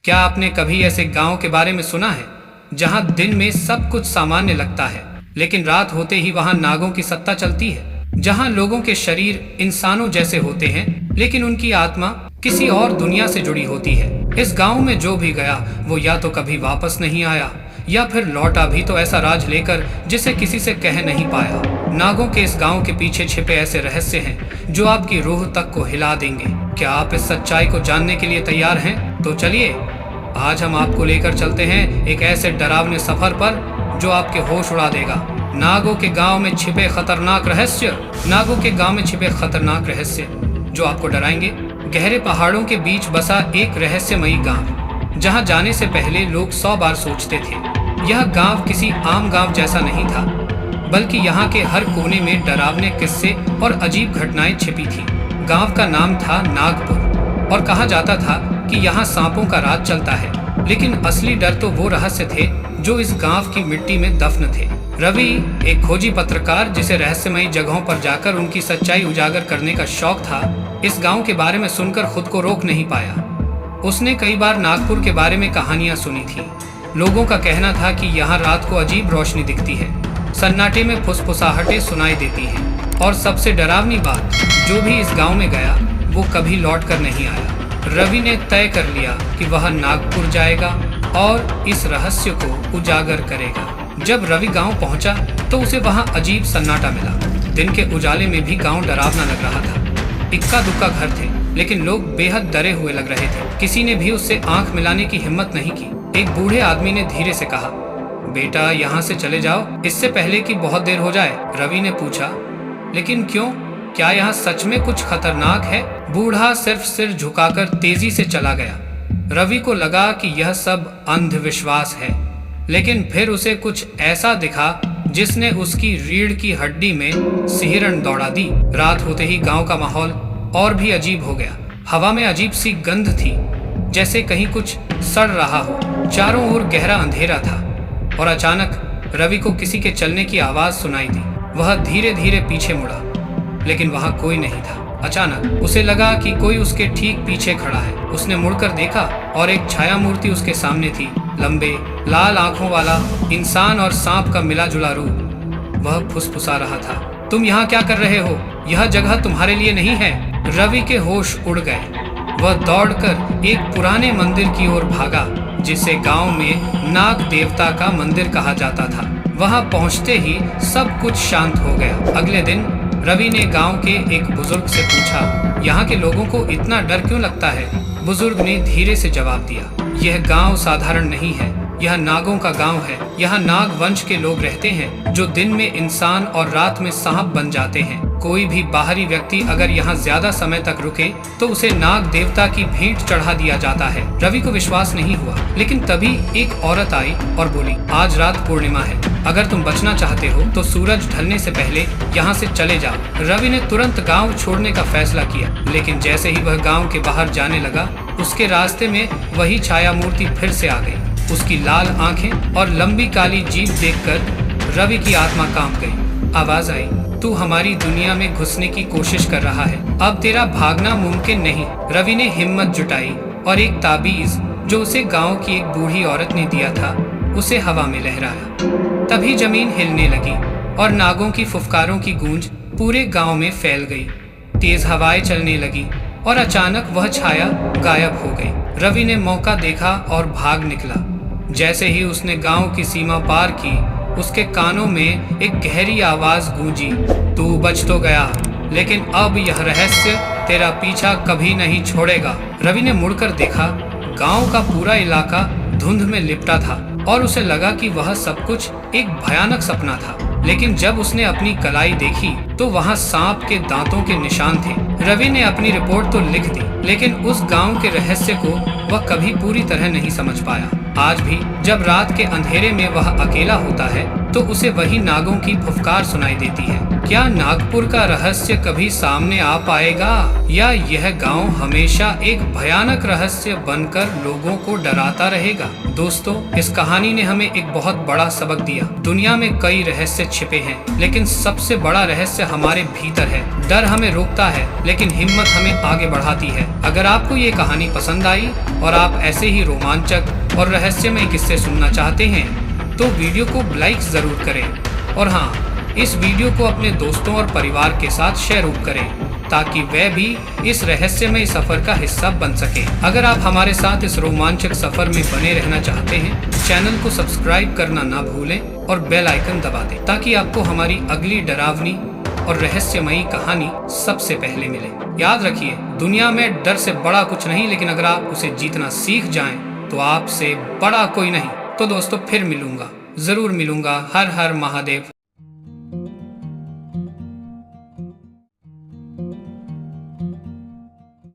क्या आपने कभी ऐसे गांव के बारे में सुना है जहां दिन में सब कुछ सामान्य लगता है, लेकिन रात होते ही वहां नागों की सत्ता चलती है? जहां लोगों के शरीर इंसानों जैसे होते हैं, लेकिन उनकी आत्मा किसी और दुनिया से जुड़ी होती है। इस गांव में जो भी गया वो या तो कभी वापस नहीं आया या फिर लौटा भी तो ऐसा राज लेकर जिसे किसी से कह नहीं पाया। नागों के इस गांव के पीछे छिपे ऐसे रहस्य हैं जो आपकी रूह तक को हिला देंगे। क्या आप इस सच्चाई को जानने के लिए तैयार हैं? तो चलिए, आज हम आपको लेकर चलते हैं एक ऐसे डरावने सफर पर जो आपके होश उड़ा देगा। नागों के गांव में छिपे खतरनाक रहस्य। नागों के गांव में छिपे खतरनाक रहस्य जो आपको डराएंगे। गहरे पहाड़ों के बीच बसा एक रहस्यमयी गांव, जहां जाने से पहले लोग 100 बार सोचते थे। यह गांव किसी आम गांव जैसा नहीं था, बल्कि यहाँ के हर कोने में डरावने किस्से और अजीब घटनाएं छिपी थी। गांव का नाम था नागपुर और कहा जाता था कि यहाँ सांपों का राज चलता है। लेकिन असली डर तो वो रहस्य थे जो इस गांव की मिट्टी में दफन थे। रवि एक खोजी पत्रकार, जिसे रहस्यमयी जगहों पर जाकर उनकी सच्चाई उजागर करने का शौक था, इस गांव के बारे में सुनकर खुद को रोक नहीं पाया। उसने कई बार नागपुर के बारे में कहानियां सुनी थी। लोगों का कहना था कि यहाँ रात को अजीब रोशनी दिखती है, सन्नाटे में फुसफुसाहटें सुनाई देती हैं, और सबसे डरावनी बात, जो भी इस गांव में गया वो कभी लौट कर नहीं आया। रवि ने तय कर लिया कि वह नागपुर जाएगा और इस रहस्य को उजागर करेगा। जब रवि गांव पहुंचा तो उसे वहां अजीब सन्नाटा मिला। दिन के उजाले में भी गांव डरावना लग रहा था। इक्का दुक्का घर थे, लेकिन लोग बेहद डरे हुए लग रहे थे। किसी ने भी उससे आंख मिलाने की हिम्मत नहीं की। एक बूढ़े आदमी ने धीरे से कहा, बेटा यहाँ से चले जाओ, इससे पहले कि बहुत देर हो जाए। रवि ने पूछा, लेकिन क्यों? क्या यहाँ सच में कुछ खतरनाक है? बूढ़ा सिर्फ सिर झुकाकर तेजी से चला गया। रवि को लगा कि यह सब अंधविश्वास है, लेकिन फिर उसे कुछ ऐसा दिखा जिसने उसकी रीढ़ की हड्डी में सिहरन दौड़ा दी। रात होते ही गांव का माहौल और भी अजीब हो गया। हवा में अजीब सी गंध थी, जैसे कहीं कुछ सड़ रहा हो। चारों ओर गहरा अंधेरा था और अचानक रवि को किसी के चलने की आवाज सुनाई दी। वह धीरे धीरे पीछे मुड़ा, लेकिन वहां कोई नहीं था। अचानक उसे लगा कि कोई उसके ठीक पीछे खड़ा है। उसने मुड़कर देखा और एक छाया मूर्ति उसके सामने थी। लंबे लाल आंखों वाला इंसान और सांप का मिला जुला रूप। वह फुसफुसा रहा था, तुम यहाँ क्या कर रहे हो? यह जगह तुम्हारे लिए नहीं है। रवि के होश उड़ गए। वह दौड़कर एक पुराने मंदिर की ओर भागा, जिसे गांव में नाग देवता का मंदिर कहा जाता था। वहां पहुंचते ही सब कुछ शांत हो गया। अगले दिन रवि ने गांव के एक बुजुर्ग से पूछा, यहाँ के लोगों को इतना डर क्यों लगता है? बुजुर्ग ने धीरे से जवाब दिया, यह गांव साधारण नहीं है, यह नागों का गांव है। यहाँ नाग वंश के लोग रहते हैं जो दिन में इंसान और रात में सांप बन जाते हैं। कोई भी बाहरी व्यक्ति अगर यहाँ ज्यादा समय तक रुके तो उसे नाग देवता की भेंट चढ़ा दिया जाता है। रवि को विश्वास नहीं हुआ, लेकिन तभी एक औरत आई और बोली, आज रात पूर्णिमा है, अगर तुम बचना चाहते हो तो सूरज ढलने से पहले यहाँ से चले जाओ। रवि ने तुरंत गांव छोड़ने का फैसला किया, लेकिन जैसे ही वह गांव के बाहर जाने लगा, उसके रास्ते में वही छाया मूर्ति फिर से आ गई। उसकी लाल आंखें और लंबी काली जीभ देखकर रवि की आत्मा कांप गई। आवाज आई, तू हमारी दुनिया में घुसने की कोशिश कर रहा है, अब तेरा भागना मुमकिन नहीं। रवि ने हिम्मत जुटाई और एक ताबीज जो उसे गांव की एक बूढ़ी औरत ने दिया था, उसे हवा में लहराया। तभी जमीन हिलने लगी और नागों की फुफकारों की गूंज पूरे गांव में फैल गई। तेज हवाएं चलने लगी और अचानक वह छाया गायब हो गई। रवि ने मौका देखा और भाग निकला। जैसे ही उसने गांव की सीमा पार की, उसके कानों में एक गहरी आवाज गूंजी, तू बच तो गया, लेकिन अब यह रहस्य तेरा पीछा कभी नहीं छोड़ेगा। रवि ने मुड़कर देखा, गांव का पूरा इलाका धुंध में लिपटा था और उसे लगा कि वह सब कुछ एक भयानक सपना था। लेकिन जब उसने अपनी कलाई देखी तो वहां सांप के दांतों के निशान थे। रवि ने अपनी रिपोर्ट तो लिख दी, लेकिन उस गांव के रहस्य को वह कभी पूरी तरह नहीं समझ पाया। आज भी जब रात के अंधेरे में वह अकेला होता है तो उसे वही नागों की फुफकार सुनाई देती है। क्या नागपुर का रहस्य कभी सामने आ पाएगा, या यह गांव हमेशा एक भयानक रहस्य बनकर लोगों को डराता रहेगा? दोस्तों, इस कहानी ने हमें एक बहुत बड़ा सबक दिया। दुनिया में कई रहस्य छिपे हैं, लेकिन सबसे बड़ा रहस्य हमारे भीतर है। डर हमें रोकता है, लेकिन हिम्मत हमें आगे बढ़ाती है। अगर आपको ये कहानी पसंद आई और आप ऐसे ही रोमांचक और रहस्यमय किस्से सुनना चाहते हैं, तो वीडियो को लाइक जरूर करें। और हाँ, इस वीडियो को अपने दोस्तों और परिवार के साथ शेयर करें, ताकि वह भी इस रहस्यमय सफर का हिस्सा बन सके। अगर आप हमारे साथ इस रोमांचक सफर में बने रहना चाहते हैं, चैनल को सब्सक्राइब करना ना भूलें और बेल आइकन दबा दें, ताकि आपको हमारी अगली डरावनी और रहस्यमयी कहानी सबसे पहले मिले। याद रखिए, दुनिया में डर से बड़ा कुछ नहीं, लेकिन अगर आप उसे जीतना सीख जाएं, तो आपसे बड़ा कोई नहीं। तो दोस्तों, फिर मिलूंगा, जरूर मिलूंगा। हर हर महादेव।